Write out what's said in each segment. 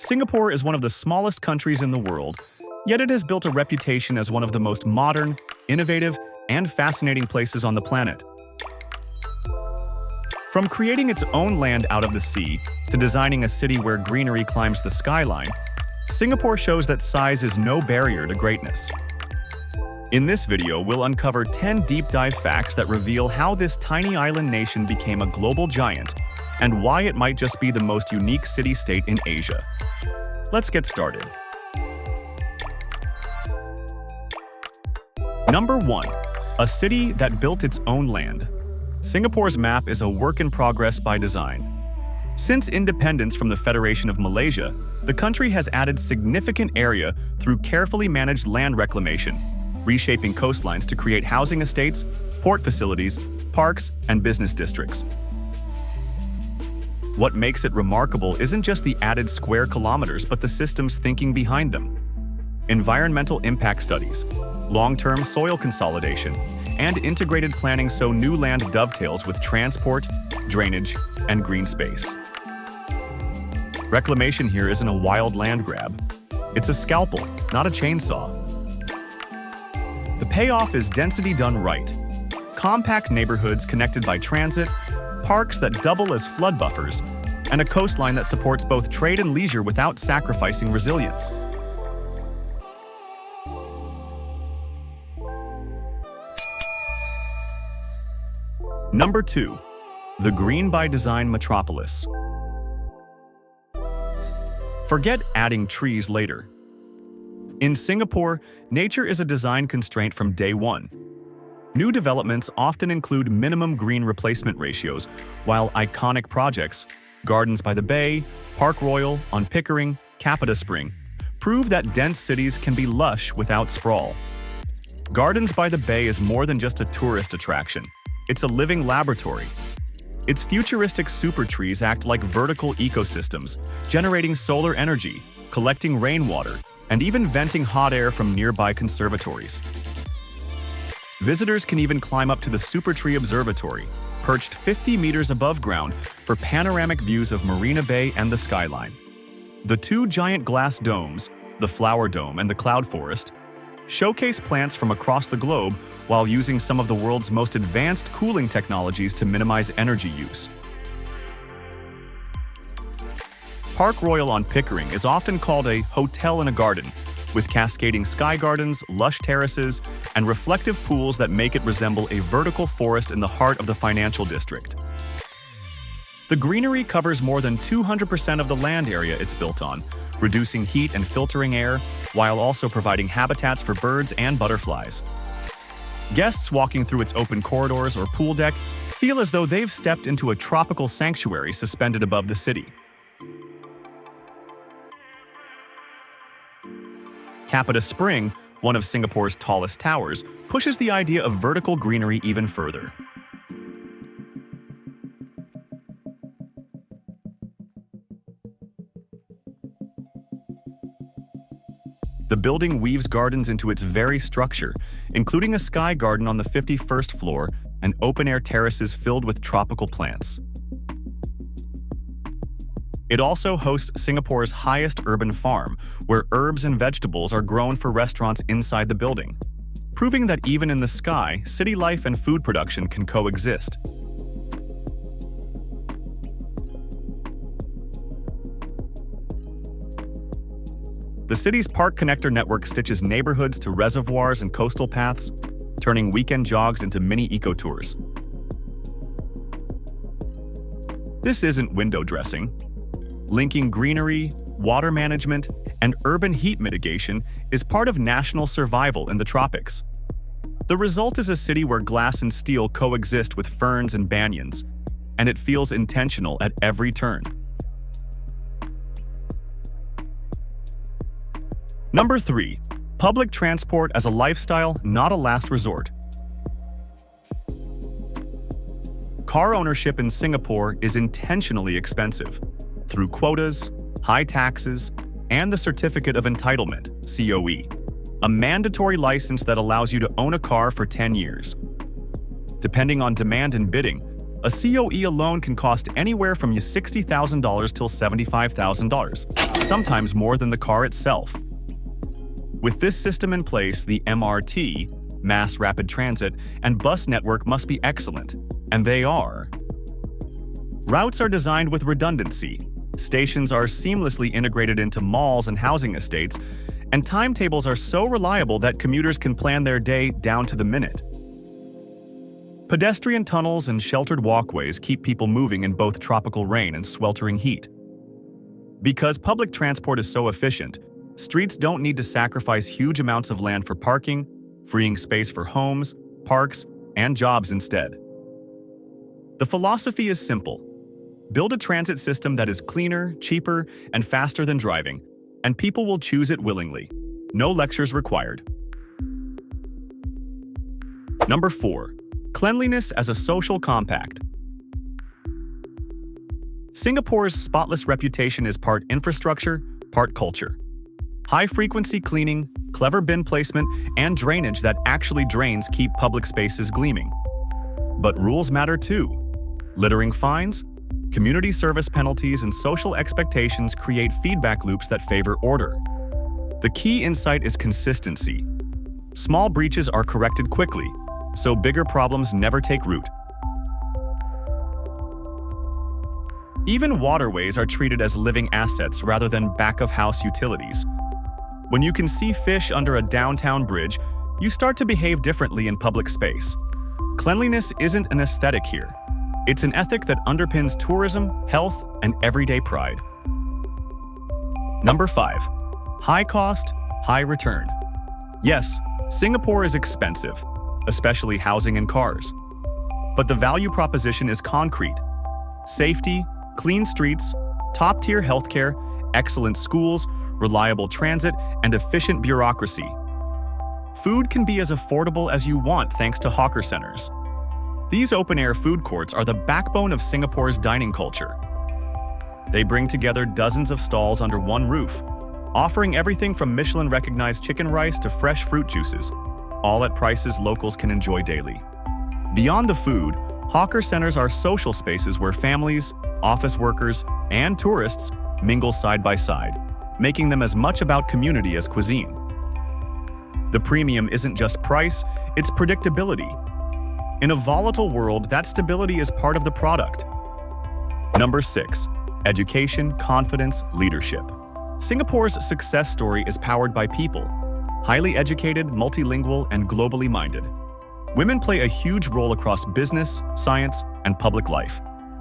Singapore is one of the smallest countries in the world, yet it has built a reputation as one of the most modern, innovative, and fascinating places on the planet. From creating its own land out of the sea to designing a city where greenery climbs the skyline, Singapore shows that size is no barrier to greatness. In this video, we'll uncover 10 deep dive facts that reveal how this tiny island nation became a global giant and why it might just be the most unique city-state in Asia. Let's get started. Number 1. A city that built its own land. Singapore's map is a work in progress by design. Since independence from the Federation of Malaysia, the country has added significant area through carefully managed land reclamation, reshaping coastlines to create housing estates, port facilities, parks, and business districts. What makes it remarkable isn't just the added square kilometers, but the system's thinking behind them. Environmental impact studies, long-term soil consolidation, and integrated planning so new land dovetails with transport, drainage, and green space. Reclamation here isn't a wild land grab. It's a scalpel, not a chainsaw. The payoff is density done right. Compact neighborhoods connected by transit, parks that double as flood buffers, and a coastline that supports both trade and leisure without sacrificing resilience. Number 2. The Green by Design Metropolis. Forget adding trees later. In Singapore, nature is a design constraint from day one. New developments often include minimum green replacement ratios, while iconic projects, Gardens by the Bay, Park Royal on Pickering, Capita Spring, prove that dense cities can be lush without sprawl. Gardens by the Bay is more than just a tourist attraction. It's a living laboratory. Its futuristic super trees act like vertical ecosystems, generating solar energy, collecting rainwater, and even venting hot air from nearby conservatories. Visitors can even climb up to the Super Tree Observatory, perched 50 meters above ground for panoramic views of Marina Bay and the skyline. The two giant glass domes, the Flower Dome and the Cloud Forest, showcase plants from across the globe while using some of the world's most advanced cooling technologies to minimize energy use. Park Royal on Pickering is often called a hotel in a garden, with cascading sky gardens, lush terraces, and reflective pools that make it resemble a vertical forest in the heart of the financial district. The greenery covers more than 200% of the land area it's built on, reducing heat and filtering air, while also providing habitats for birds and butterflies. Guests walking through its open corridors or pool deck feel as though they've stepped into a tropical sanctuary suspended above the city. Capita Spring, one of Singapore's tallest towers, pushes the idea of vertical greenery even further. The building weaves gardens into its very structure, including a sky garden on the 51st floor and open-air terraces filled with tropical plants. It also hosts Singapore's highest urban farm, where herbs and vegetables are grown for restaurants inside the building, proving that even in the sky, city life and food production can coexist. The city's park connector network stitches neighborhoods to reservoirs and coastal paths, turning weekend jogs into mini eco-tours. This isn't window dressing. Linking greenery, water management, and urban heat mitigation is part of national survival in the tropics. The result is a city where glass and steel coexist with ferns and banyans, and it feels intentional at every turn. Number 3. Public transport as a lifestyle, not a last resort. Car ownership in Singapore is intentionally expensive, through quotas, high taxes, and the Certificate of Entitlement, COE, a mandatory license that allows you to own a car for 10 years. Depending on demand and bidding, A COE alone can cost anywhere from $60,000 till $75,000, sometimes more than the car itself. With this system in place, the MRT, Mass Rapid Transit, and bus network must be excellent, and they are. Routes are designed with redundancy, stations are seamlessly integrated into malls and housing estates, and timetables are so reliable that commuters can plan their day down to the minute. Pedestrian tunnels and sheltered walkways keep people moving in both tropical rain and sweltering heat. Because public transport is so efficient, streets don't need to sacrifice huge amounts of land for parking, freeing space for homes, parks, and jobs instead. The philosophy is simple. Build a transit system that is cleaner, cheaper, and faster than driving, and people will choose it willingly. No lectures required. Number 4. Cleanliness as a social compact. Singapore's spotless reputation is part infrastructure, part culture. High-frequency cleaning, clever bin placement, and drainage that actually drains keep public spaces gleaming. But rules matter too. Littering fines, community service penalties, and social expectations create feedback loops that favor order. The key insight is consistency. Small breaches are corrected quickly, so bigger problems never take root. Even waterways are treated as living assets rather than back-of-house utilities. When you can see fish under a downtown bridge, you start to behave differently in public space. Cleanliness isn't an aesthetic here. It's an ethic that underpins tourism, health, and everyday pride. Number 5. High cost, high return. Yes, Singapore is expensive, especially housing and cars. But the value proposition is concrete. Safety, clean streets, top-tier healthcare, excellent schools, reliable transit, and efficient bureaucracy. Food can be as affordable as you want thanks to hawker centers. These open-air food courts are the backbone of Singapore's dining culture. They bring together dozens of stalls under one roof, offering everything from Michelin-recognized chicken rice to fresh fruit juices, all at prices locals can enjoy daily. Beyond the food, hawker centers are social spaces where families, office workers, and tourists mingle side by side, making them as much about community as cuisine. The premium isn't just price, it's predictability. In a volatile world, that stability is part of the product. Number 6. Education, confidence, leadership. Singapore's success story is powered by people, highly educated, multilingual, and globally minded. Women play a huge role across business, science, and public life,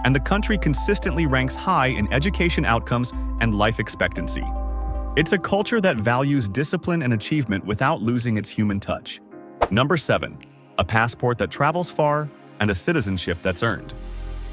and the country consistently ranks high in education outcomes and life expectancy. It's a culture that values discipline and achievement without losing its human touch. Number 7. A passport that travels far and a citizenship that's earned.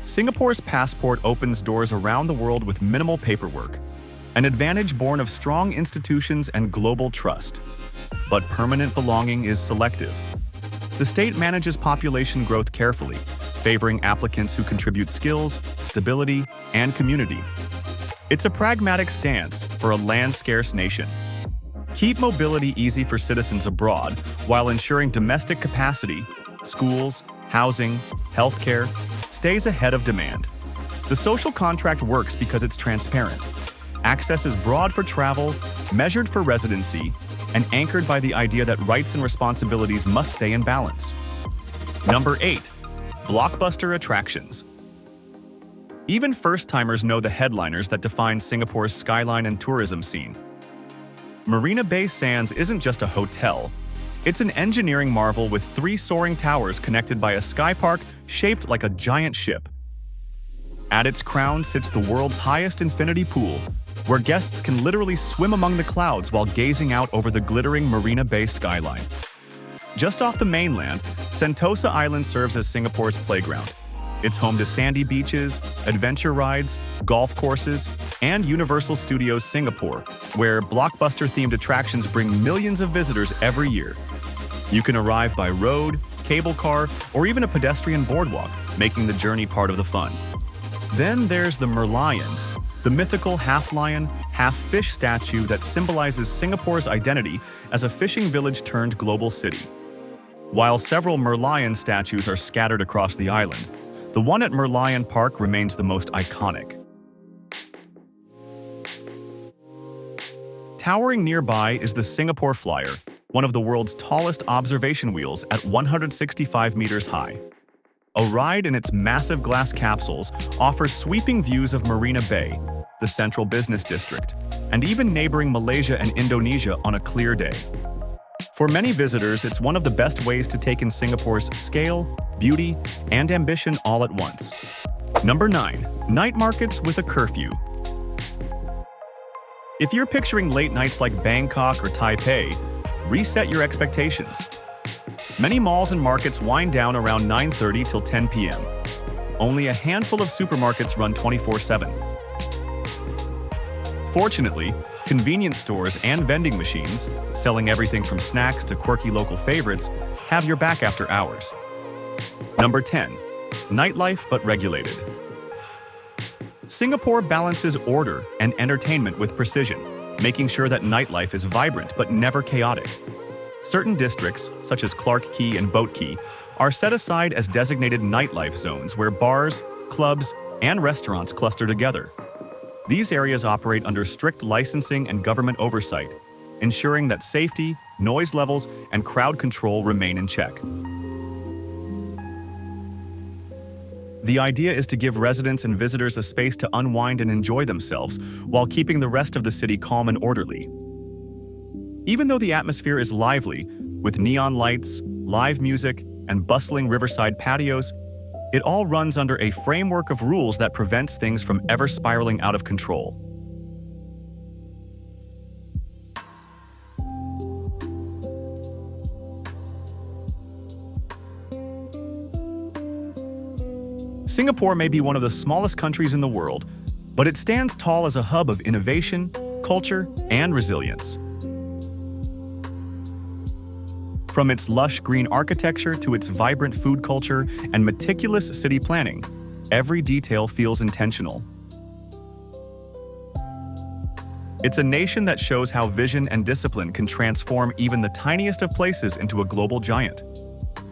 Singapore's passport opens doors around the world with minimal paperwork, an advantage born of strong institutions and global trust. But permanent belonging is selective. The state manages population growth carefully, favoring applicants who contribute skills, stability, and community. It's a pragmatic stance for a land-scarce nation. Keep mobility easy for citizens abroad while ensuring domestic capacity, schools, housing, healthcare, stays ahead of demand. The social contract works because it's transparent. Access is broad for travel, measured for residency, and anchored by the idea that rights and responsibilities must stay in balance. Number 8. Blockbuster attractions. Even first-timers know the headliners that define Singapore's skyline and tourism scene. Marina Bay Sands isn't just a hotel. It's an engineering marvel with 3 soaring towers connected by a sky park shaped like a giant ship. At its crown sits the world's highest infinity pool, where guests can literally swim among the clouds while gazing out over the glittering Marina Bay skyline. Just off the mainland, Sentosa Island serves as Singapore's playground. It's home to sandy beaches, adventure rides, golf courses, and Universal Studios Singapore, where blockbuster-themed attractions bring millions of visitors every year. You can arrive by road, cable car, or even a pedestrian boardwalk, making the journey part of the fun. Then there's the Merlion, the mythical half-lion, half-fish statue that symbolizes Singapore's identity as a fishing village turned global city. While several Merlion statues are scattered across the island, The one at Merlion Park remains the most iconic. Towering nearby is the Singapore Flyer, one of the world's tallest observation wheels at 165 meters high. A ride in its massive glass capsules offers sweeping views of Marina Bay, the central business district, and even neighboring Malaysia and Indonesia on a clear day. For many visitors, it's one of the best ways to take in Singapore's scale, beauty, and ambition all at once. Number 9. Night markets with a curfew. If you're picturing late nights like Bangkok or Taipei, reset your expectations. Many malls and markets wind down around 9:30 till 10 p.m. Only a handful of supermarkets run 24/7. Fortunately, convenience stores and vending machines, selling everything from snacks to quirky local favorites, have your back after hours. Number 10. Nightlife but regulated. Singapore balances order and entertainment with precision, making sure that nightlife is vibrant but never chaotic. Certain districts, such as Clarke Quay and Boat Quay, are set aside as designated nightlife zones where bars, clubs, and restaurants cluster together. These areas operate under strict licensing and government oversight, ensuring that safety, noise levels, and crowd control remain in check. The idea is to give residents and visitors a space to unwind and enjoy themselves while keeping the rest of the city calm and orderly. Even though the atmosphere is lively, with neon lights, live music, and bustling riverside patios, it all runs under a framework of rules that prevents things from ever spiraling out of control. Singapore may be one of the smallest countries in the world, but it stands tall as a hub of innovation, culture, and resilience. From its lush green architecture to its vibrant food culture and meticulous city planning, every detail feels intentional. It's a nation that shows how vision and discipline can transform even the tiniest of places into a global giant.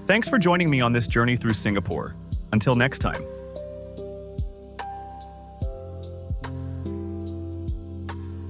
Thanks for joining me on this journey through Singapore. Until next time.